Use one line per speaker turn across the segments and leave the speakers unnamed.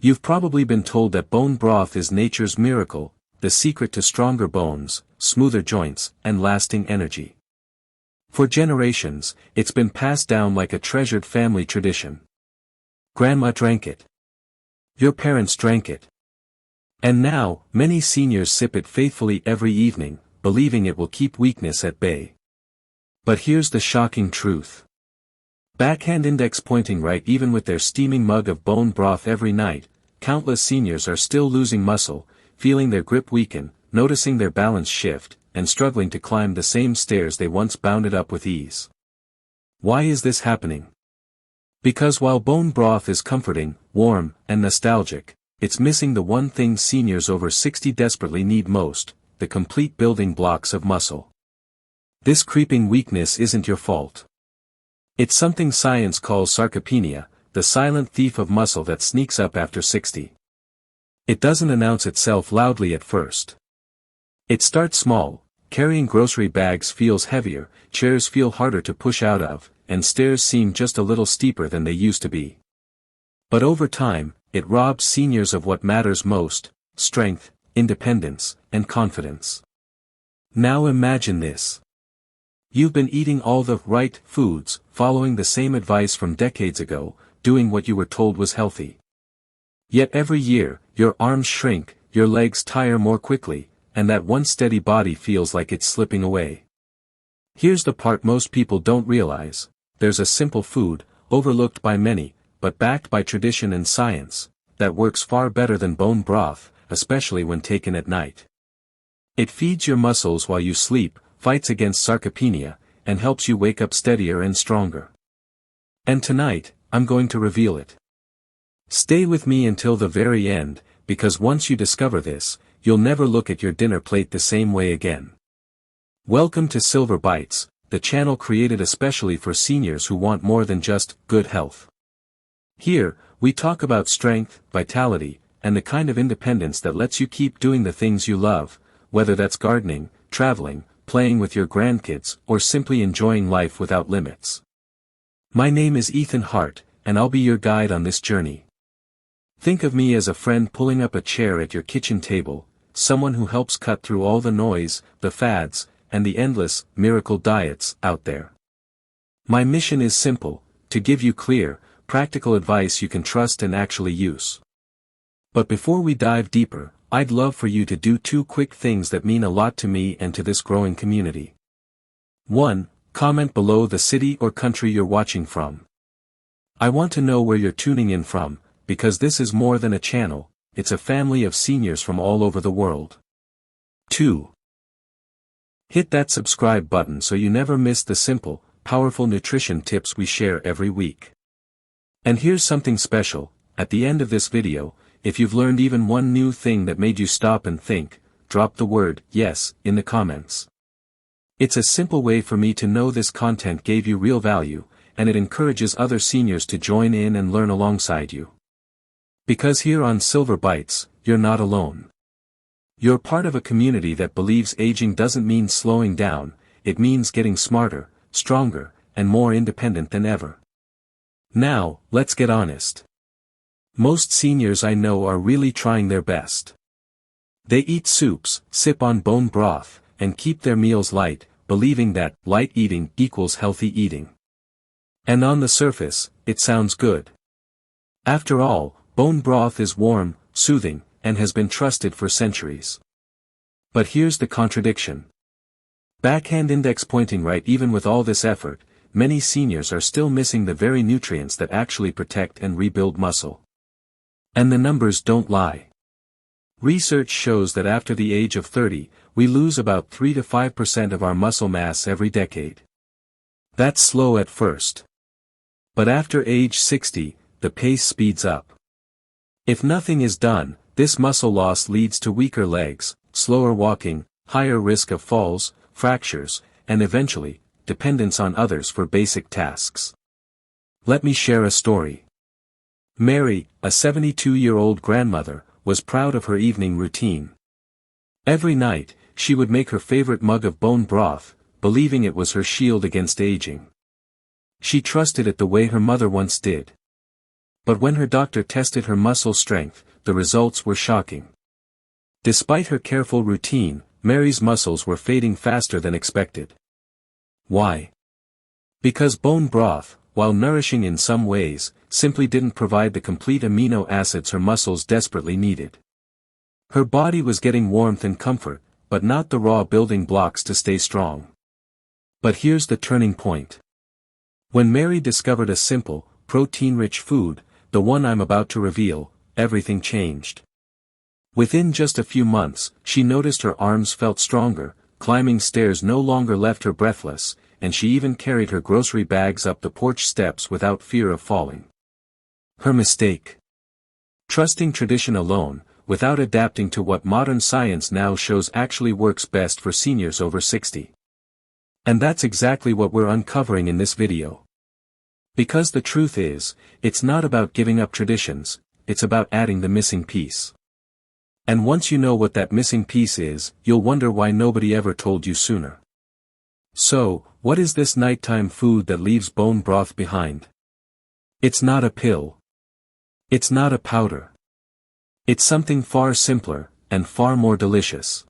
You've probably been told that bone broth is nature's miracle, the secret to stronger bones, smoother joints, and lasting energy. For generations, it's been passed down like a treasured family tradition. Grandma drank it. Your parents drank it. And now, many seniors sip it faithfully every evening, believing it will keep weakness at bay. But here's the shocking truth. Backhand index pointing right, even with their steaming mug of bone broth every night, countless seniors are still losing muscle, feeling their grip weaken, noticing their balance shift, and struggling to climb the same stairs they once bounded up with ease. Why is this happening? Because while bone broth is comforting, warm, and nostalgic, it's missing the one thing seniors over 60 desperately need most, the complete building blocks of muscle. This creeping weakness isn't your fault. It's something science calls sarcopenia, the silent thief of muscle that sneaks up after 60. It doesn't announce itself loudly at first. It starts small. Carrying grocery bags feels heavier, chairs feel harder to push out of, and stairs seem just a little steeper than they used to be. But over time, it robs seniors of what matters most: strength, independence, and confidence. Now imagine this. You've been eating all the right foods, following the same advice from decades ago, doing what you were told was healthy. Yet every year, your arms shrink, your legs tire more quickly, and that once steady body feels like it's slipping away. Here's the part most people don't realize: there's a simple food, overlooked by many, but backed by tradition and science, that works far better than bone broth, especially when taken at night. It feeds your muscles while you sleep, fights against sarcopenia, and helps you wake up steadier and stronger. And tonight, I'm going to reveal it. Stay with me until the very end, because once you discover this, you'll never look at your dinner plate the same way again. Welcome to Silver Bites, the channel created especially for seniors who want more than just good health. Here, we talk about strength, vitality, and the kind of independence that lets you keep doing the things you love, whether that's gardening, traveling, playing with your grandkids, or simply enjoying life without limits. My name is Hart, and I'll be your guide on this journey. Think of me as a friend pulling up a chair at your kitchen table, someone who helps cut through all the noise, the fads, and the endless, miracle diets out there. My mission is simple: to give you clear, practical advice you can trust and actually use. But before we dive deeper, I'd love for you to do 2 quick things that mean a lot to me and to this growing community. 1. Comment below the city or country you're watching from. I want to know where you're tuning in from, because this is more than a channel, it's a family of seniors from all over the world. 2. Hit that subscribe button so you never miss the simple, powerful nutrition tips we share every week. And here's something special: at the end of this video, if you've learned even one new thing that made you stop and think, drop the word "yes" in the comments. It's a simple way for me to know this content gave you real value, and it encourages other seniors to join in and learn alongside you. Because here on Silver Bites, you're not alone. You're part of a community that believes aging doesn't mean slowing down, it means getting smarter, stronger, and more independent than ever. Now, let's get honest. Most seniors I know are really trying their best. They eat soups, sip on bone broth, and keep their meals light, believing that light eating equals healthy eating. And on the surface, it sounds good. After all, bone broth is warm, soothing, and has been trusted for centuries. But here's the contradiction. Backhand index pointing right, even with all this effort, many seniors are still missing the very nutrients that actually protect and rebuild muscle. And the numbers don't lie. Research shows that after the age of 30, we lose about 3 to 5% of our muscle mass every decade. That's slow at first. But after age 60, the pace speeds up. If nothing is done, this muscle loss leads to weaker legs, slower walking, higher risk of falls, fractures, and eventually, dependence on others for basic tasks. Let me share a story. Mary, a 72-year-old grandmother, was proud of her evening routine. Every night, she would make her favorite mug of bone broth, believing it was her shield against aging. She trusted it the way her mother once did. But when her doctor tested her muscle strength, the results were shocking. Despite her careful routine, Mary's muscles were fading faster than expected. Why? Because bone broth, while nourishing in some ways, simply didn't provide the complete amino acids her muscles desperately needed. Her body was getting warmth and comfort, but not the raw building blocks to stay strong. But here's the turning point. When Mary discovered a simple, protein-rich food, the one I'm about to reveal, everything changed. Within just a few months, she noticed her arms felt stronger, climbing stairs no longer left her breathless, and she even carried her grocery bags up the porch steps without fear of falling. Her mistake. Trusting tradition alone, without adapting to what modern science now shows actually works best for seniors over 60. And that's exactly what we're uncovering in this video. Because the truth is, it's not about giving up traditions, it's about adding the missing piece. And once you know what that missing piece is, you'll wonder why nobody ever told you sooner. So, what is this nighttime food that leaves bone broth behind? It's not a pill. It's not a powder. It's something far simpler, and far more delicious.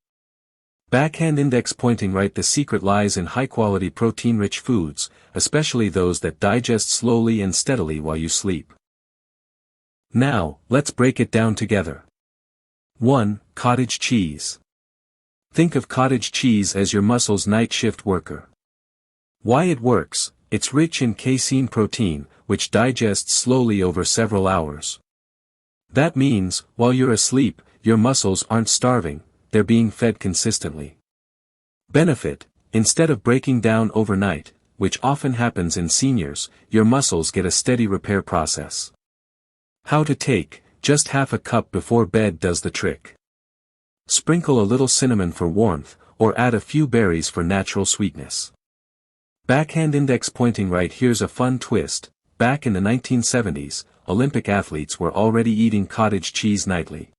Backhand index pointing right. The secret lies in high-quality protein-rich foods, especially those that digest slowly and steadily while you sleep. Now, let's break it down together. 1. Cottage cheese. Think of cottage cheese as your muscle's night shift worker. Why it works: it's rich in casein protein, which digests slowly over several hours. That means, while you're asleep, your muscles aren't starving, they're being fed consistently. Benefit: instead of breaking down overnight, which often happens in seniors, your muscles get a steady repair process. How to take: just half a cup before bed does the trick. Sprinkle a little cinnamon for warmth, or add a few berries for natural sweetness. Backhand index pointing right. Here's a fun twist: back in the 1970s, Olympic athletes were already eating cottage cheese nightly.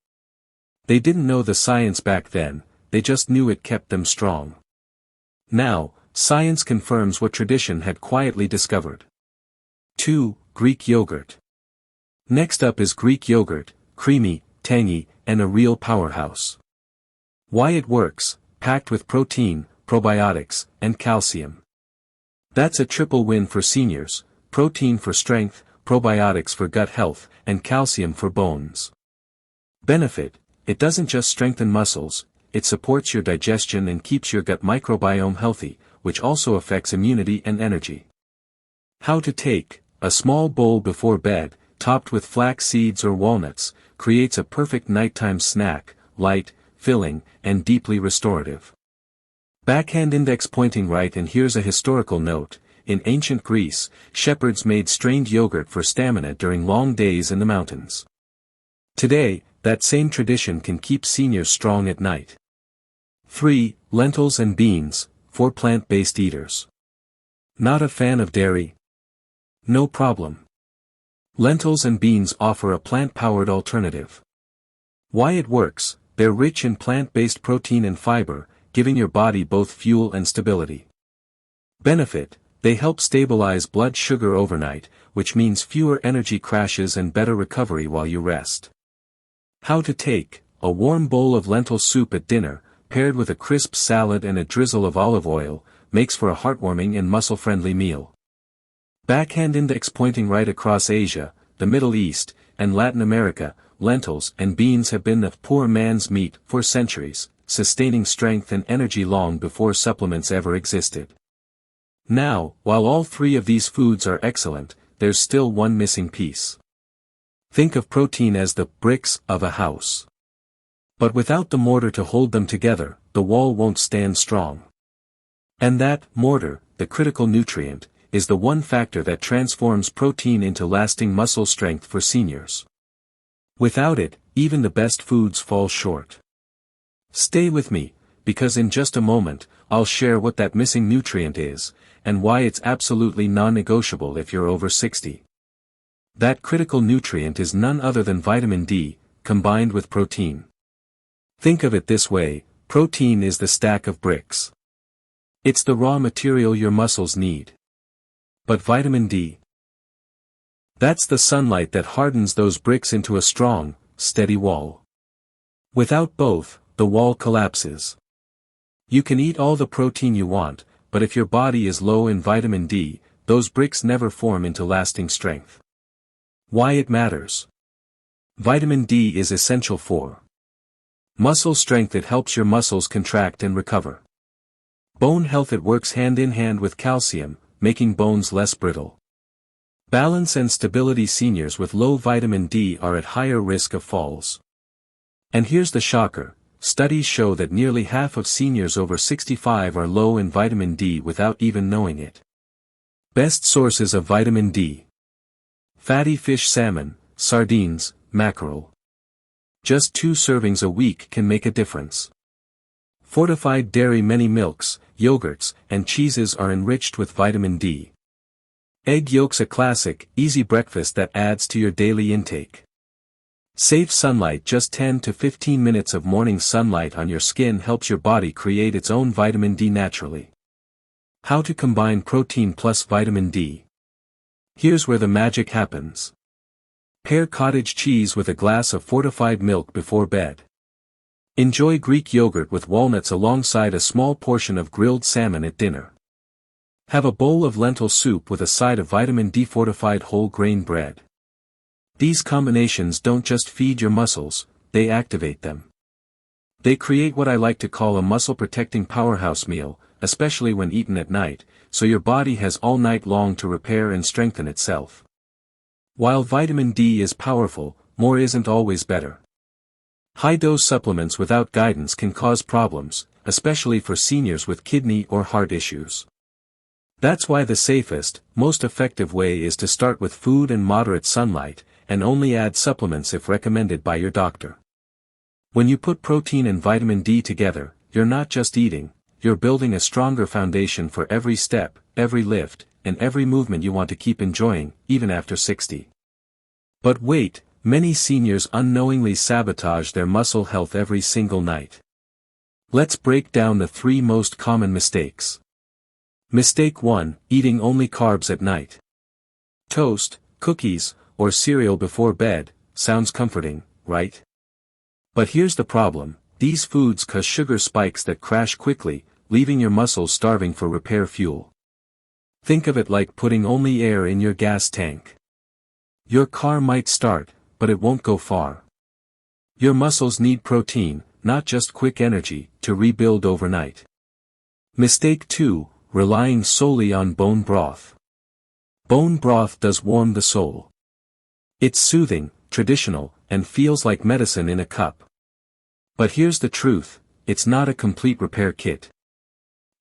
They didn't know the science back then, they just knew it kept them strong. Now, science confirms what tradition had quietly discovered. 2. Greek yogurt. Next up is Greek yogurt, creamy, tangy, and a real powerhouse. Why it works: packed with protein, probiotics, and calcium. That's a triple win for seniors: protein for strength, probiotics for gut health, and calcium for bones. Benefit: it doesn't just strengthen muscles, it supports your digestion and keeps your gut microbiome healthy, which also affects immunity and energy. How to take: a small bowl before bed, topped with flax seeds or walnuts, creates a perfect nighttime snack, light, filling, and deeply restorative. Backhand index pointing right. And here's a historical note: in ancient Greece, shepherds made strained yogurt for stamina during long days in the mountains. Today, that same tradition can keep seniors strong at night. 3. Lentils and beans, for plant-based eaters. Not a fan of dairy? No problem. Lentils and beans offer a plant-powered alternative. Why it works: they're rich in plant-based protein and fiber, giving your body both fuel and stability. Benefit: they help stabilize blood sugar overnight, which means fewer energy crashes and better recovery while you rest. How to take: a warm bowl of lentil soup at dinner, paired with a crisp salad and a drizzle of olive oil, makes for a heartwarming and muscle-friendly meal. Backhand index pointing right. Across Asia, the Middle East, and Latin America, lentils and beans have been the poor man's meat for centuries, sustaining strength and energy long before supplements ever existed. Now, while all three of these foods are excellent, there's still one missing piece. Think of protein as the bricks of a house. But without the mortar to hold them together, the wall won't stand strong. And that mortar, the critical nutrient, is the one factor that transforms protein into lasting muscle strength for seniors. Without it, even the best foods fall short. Stay with me, because in just a moment, I'll share what that missing nutrient is, and why it's absolutely non-negotiable if you're over 60. That critical nutrient is none other than vitamin D, combined with protein. Think of it this way: protein is the stack of bricks. It's the raw material your muscles need. But vitamin D? That's the sunlight that hardens those bricks into a strong, steady wall. Without both, the wall collapses. You can eat all the protein you want, but if your body is low in vitamin D, those bricks never form into lasting strength. Why it matters. Vitamin D is essential for muscle strength. It helps your muscles contract and recover. Bone health. It works hand in hand with calcium, making bones less brittle. Balance and stability. Seniors with low vitamin D are at higher risk of falls. And here's the shocker, studies show that nearly half of seniors over 65 are low in vitamin D without even knowing it. Best sources of vitamin D. Fatty fish: salmon, sardines, mackerel. Just 2 servings a week can make a difference. Fortified dairy: many milks, yogurts, and cheeses are enriched with vitamin D. Egg yolks: a classic, easy breakfast that adds to your daily intake. Safe sunlight: just 10 to 15 minutes of morning sunlight on your skin helps your body create its own vitamin D naturally. How to combine protein plus vitamin D. Here's where the magic happens. Pair cottage cheese with a glass of fortified milk before bed. Enjoy Greek yogurt with walnuts alongside a small portion of grilled salmon at dinner. Have a bowl of lentil soup with a side of vitamin D fortified whole grain bread. These combinations don't just feed your muscles, they activate them. They create what I like to call a muscle-protecting powerhouse meal, especially when eaten at night, so your body has all night long to repair and strengthen itself. While vitamin D is powerful, more isn't always better. High-dose supplements without guidance can cause problems, especially for seniors with kidney or heart issues. That's why the safest, most effective way is to start with food and moderate sunlight, and only add supplements if recommended by your doctor. When you put protein and vitamin D together, you're not just eating, you're building a stronger foundation for every step, every lift, and every movement you want to keep enjoying, even after 60. But wait, many seniors unknowingly sabotage their muscle health every single night. Let's break down the 3 most common mistakes. Mistake 1, eating only carbs at night. Toast, cookies, or cereal before bed, sounds comforting, right? But here's the problem, these foods cause sugar spikes that crash quickly, leaving your muscles starving for repair fuel. Think of it like putting only air in your gas tank. Your car might start, but it won't go far. Your muscles need protein, not just quick energy, to rebuild overnight. Mistake 2, relying solely on bone broth. Bone broth does warm the soul. It's soothing, traditional, and feels like medicine in a cup. But here's the truth, it's not a complete repair kit.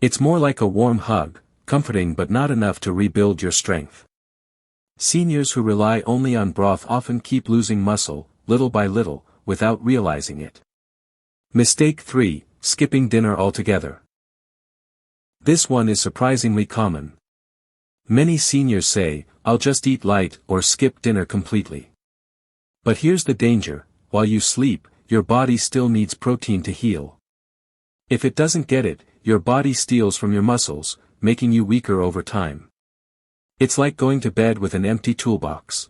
It's more like a warm hug, comforting but not enough to rebuild your strength. Seniors who rely only on broth often keep losing muscle, little by little, without realizing it. Mistake 3, skipping dinner altogether. This one is surprisingly common. Many seniors say, "I'll just eat light or skip dinner completely." But here's the danger, while you sleep, your body still needs protein to heal. If it doesn't get it, your body steals from your muscles, making you weaker over time. It's like going to bed with an empty toolbox.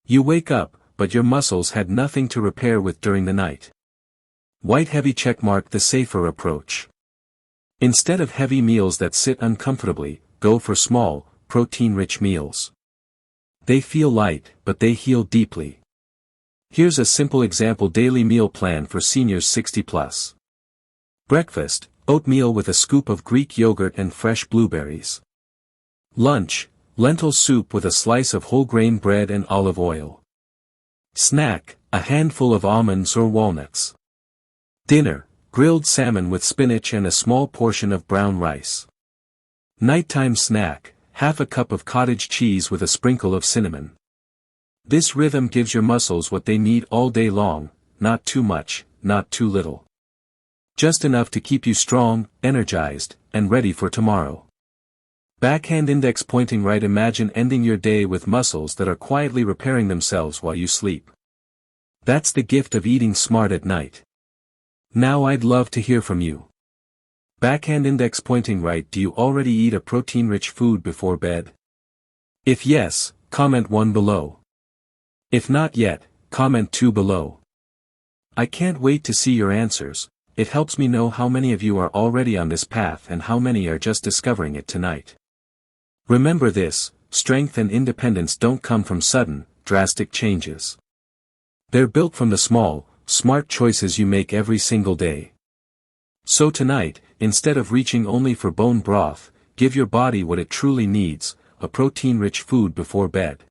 You wake up, but your muscles had nothing to repair with during the night. White heavy checkmark the safer approach. Instead of heavy meals that sit uncomfortably, go for small, protein-rich meals. They feel light, but they heal deeply. Here's a simple example daily meal plan for seniors 60+. Breakfast, oatmeal with a scoop of Greek yogurt and fresh blueberries. Lunch, lentil soup with a slice of whole grain bread and olive oil. Snack, a handful of almonds or walnuts. Dinner, grilled salmon with spinach and a small portion of brown rice. Nighttime snack, half a cup of cottage cheese with a sprinkle of cinnamon. This rhythm gives your muscles what they need all day long, not too much, not too little. Just enough to keep you strong, energized, and ready for tomorrow. Backhand index pointing right. Imagine ending your day with muscles that are quietly repairing themselves while you sleep. That's the gift of eating smart at night. Now I'd love to hear from you. Backhand index pointing right. Do you already eat a protein-rich food before bed? If yes, Comment 1 below. If not yet, comment 2 below. I can't wait to see your answers. It helps me know how many of you are already on this path and how many are just discovering it tonight. Remember this, strength and independence don't come from sudden, drastic changes. They're built from the small, smart choices you make every single day. So tonight, instead of reaching only for bone broth, give your body what it truly needs, a protein-rich food before bed.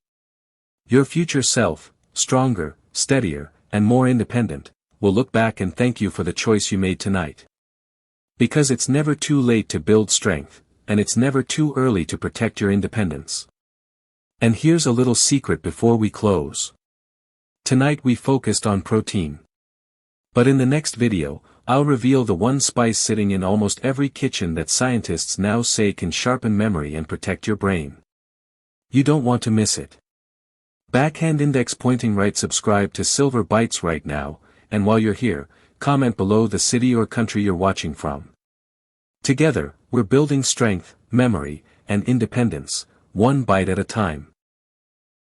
Your future self, stronger, steadier, and more independent, will look back and thank you for the choice you made tonight. Because it's never too late to build strength, and it's never too early to protect your independence. And here's a little secret before we close. Tonight we focused on protein. But in the next video, I'll reveal the one spice sitting in almost every kitchen that scientists now say can sharpen memory and protect your brain. You don't want to miss it. Backhand index pointing right. Subscribe to Silver Bites right now, and while you're here, comment below the city or country you're watching from. Together, we're building strength, memory, and independence, one bite at a time.